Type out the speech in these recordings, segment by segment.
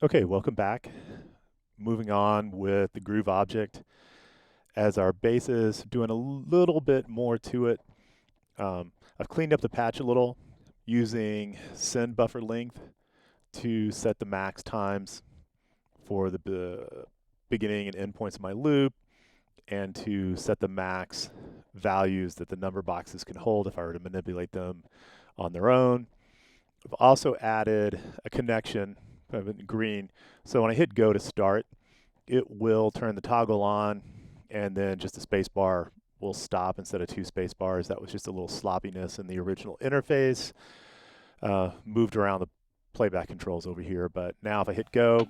Okay, welcome back. Moving on with the groove object as our basis, doing a little bit more to it. I've cleaned up the patch a little using send buffer length to set the max times for the beginning and end points of my loop and to set the max values that the number boxes can hold if I were to manipulate them on their own. I've also added a connection in green. So when I hit go to start, it will turn the toggle on, and then just the space bar will stop instead of two space bars. That was just a little sloppiness in the original interface. Moved around the playback controls over here, but now if I hit go,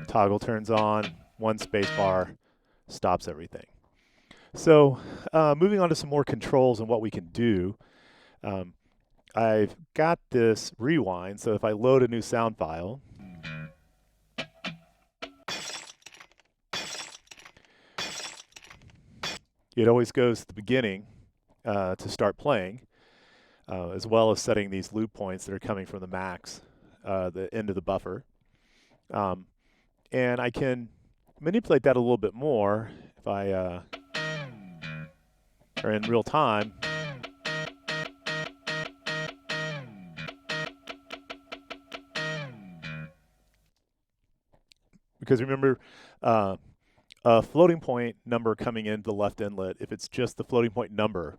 toggle turns on, one space bar stops everything. So moving on to some more controls and what we can do. Um, I've got this rewind, so if I load a new sound file, it always goes to the beginning to start playing, as well as setting these loop points that are coming from the max, the end of the buffer. And I can manipulate that a little bit more if I are in real time. Because remember, a floating point number coming into the left inlet, if it's just the floating point number,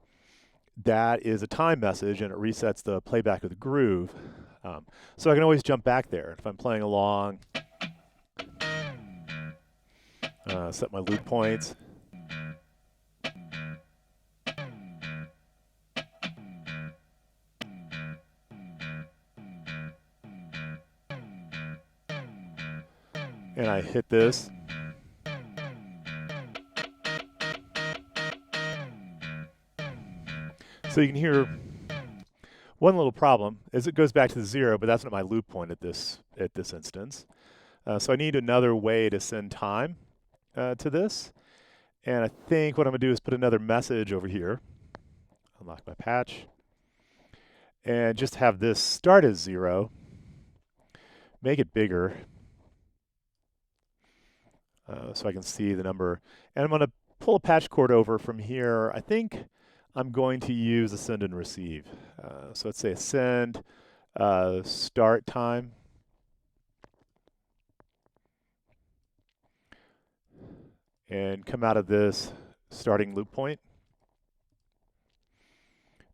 that is a time message and it resets the playback of the groove. So I can always jump back there. If I'm playing along, set my loop points. And I hit this. So you can hear one little problem is it goes back to the 0, but that's not my loop point at this instance. So I need another way to send time to this. And I think what I'm going to do is put another message over here. Unlock my patch. And just have this start as 0. Make it bigger so I can see the number. And I'm going to pull a patch cord over from here. I think I'm going to use a send and receive. So let's say send start time. And come out of this starting loop point.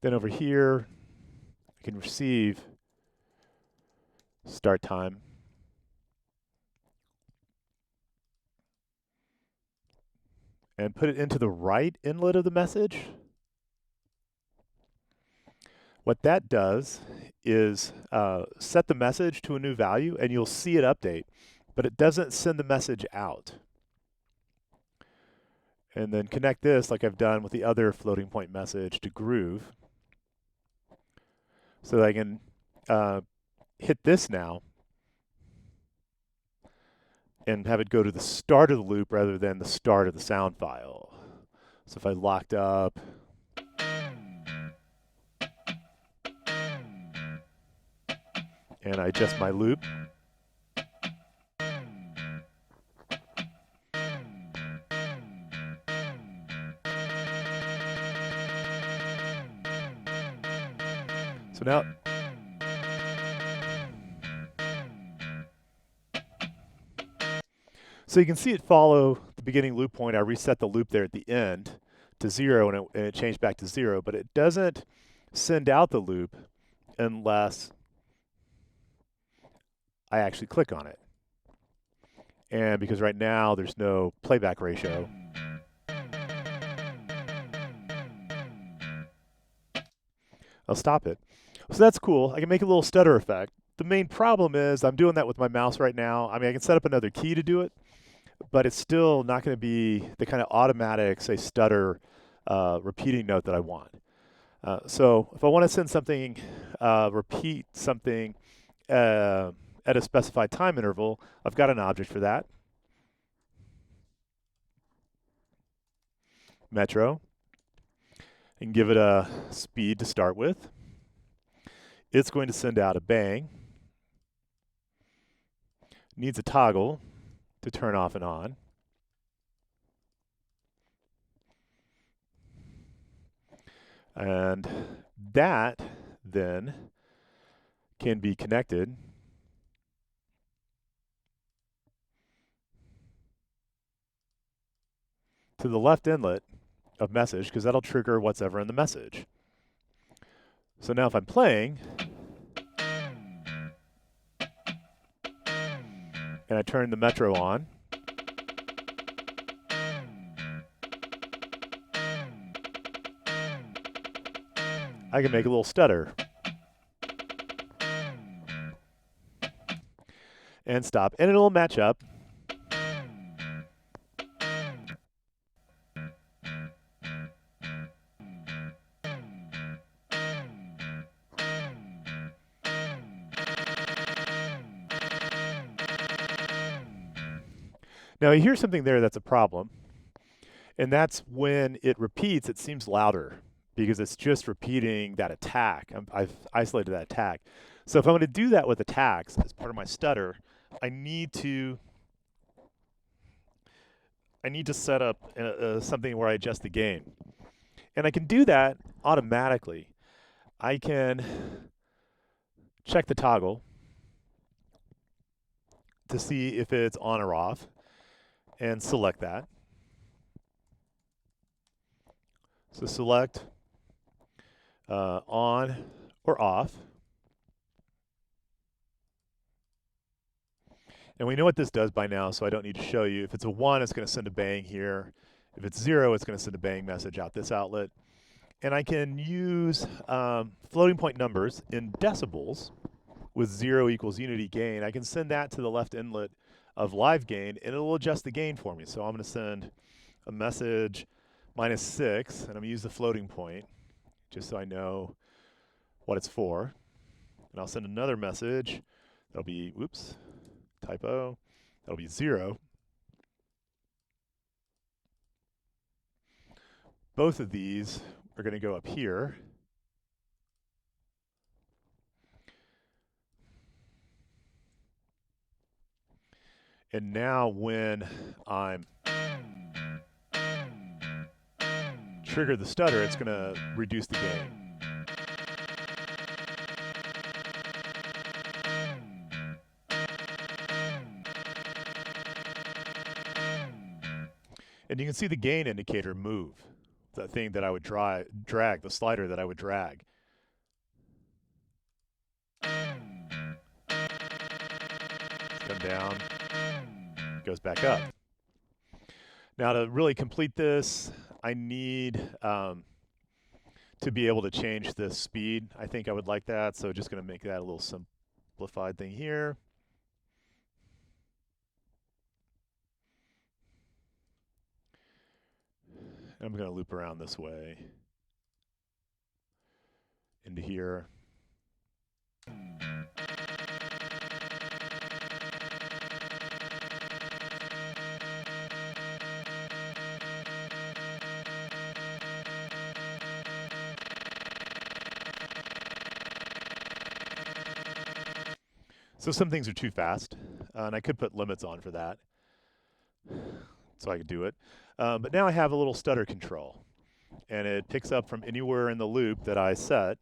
Then over here, I can receive start time. And put it into the right inlet of the message. What that does is set the message to a new value, and you'll see it update, but it doesn't send the message out. And then connect this, like I've done with the other floating point message, to groove. So that I can hit this now and have it go to the start of the loop rather than the start of the sound file. So if I locked up, and I adjust my loop, so now, so you can see it follow the beginning loop point. I reset the loop there at the end to 0, and it changed back to 0, but it doesn't send out the loop unless I actually click on it. And because right now there's no playback ratio, I'll stop it. So that's cool. I can make a little stutter effect. The main problem is I'm doing that with my mouse right now. I mean, I can set up another key to do it, but it's still not going to be the kind of automatic, say, stutter repeating note that I want. So if I want to send something, repeat something at a specified time interval, I've got an object for that. Metro. And give it a speed to start with. it's going to send out a bang. Needs a toggle to turn off and on. And that then can be connected to the left inlet of message, because that'll trigger what's ever in the message. So now if I'm playing and I turn the metro on, I can make a little stutter and stop, and it'll match up. Now you hear something there that's a problem, and that's when it repeats, it seems louder because it's just repeating that attack. I've isolated that attack. So if I'm going to do that with attacks as part of my stutter, I need to set up something where I adjust the gain. And I can do that automatically. I can check the toggle to see if it's on or off and select that. So select on or off. And we know what this does by now, so I don't need to show you. If it's a 1, it's going to send a bang here. If it's 0, it's going to send a bang message out this outlet. And I can use floating point numbers in decibels with 0 equals unity gain. I can send that to the left inlet of live gain, and it'll adjust the gain for me. So I'm going to send a message -6, and I'm going to use the floating point just so I know what it's for. And I'll send another message. That'll be, whoops, typo. That'll be 0. Both of these are going to go up here. And now when I'm trigger the stutter, it's going to reduce the gain. And you can see the gain indicator move, the thing that I would drag, the slider that I would drag. Come down, goes back up. Now to really complete this, I need to be able to change the speed. I think I would like that, so just going to make that a little simplified thing here. I'm going to loop around this way into here. So some things are too fast, and I could put limits on for that, so I could do it. But now I have a little stutter control, and it picks up from anywhere in the loop that I set.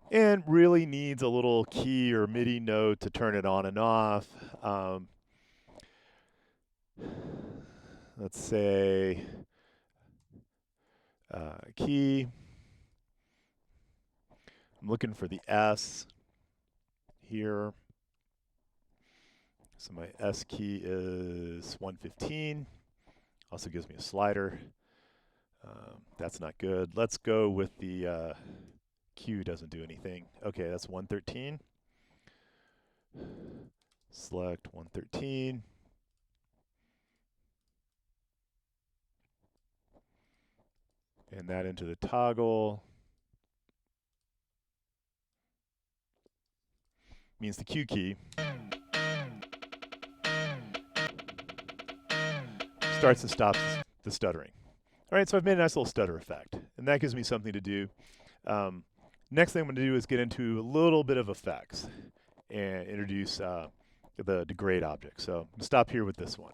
And really needs a little key or MIDI note to turn it on and off. Let's say key. I'm looking for the S here. So my S key is 115. Also gives me a slider. That's not good. Let's go with the Q doesn't do anything. Okay, that's 113. Select 113. And that into the toggle. means the Q key, starts and stops the stuttering. All right, so I've made a nice little stutter effect, and that gives me something to do. Next thing I'm going to do is get into a little bit of effects and introduce the degrade object. So I'm going to stop here with this one.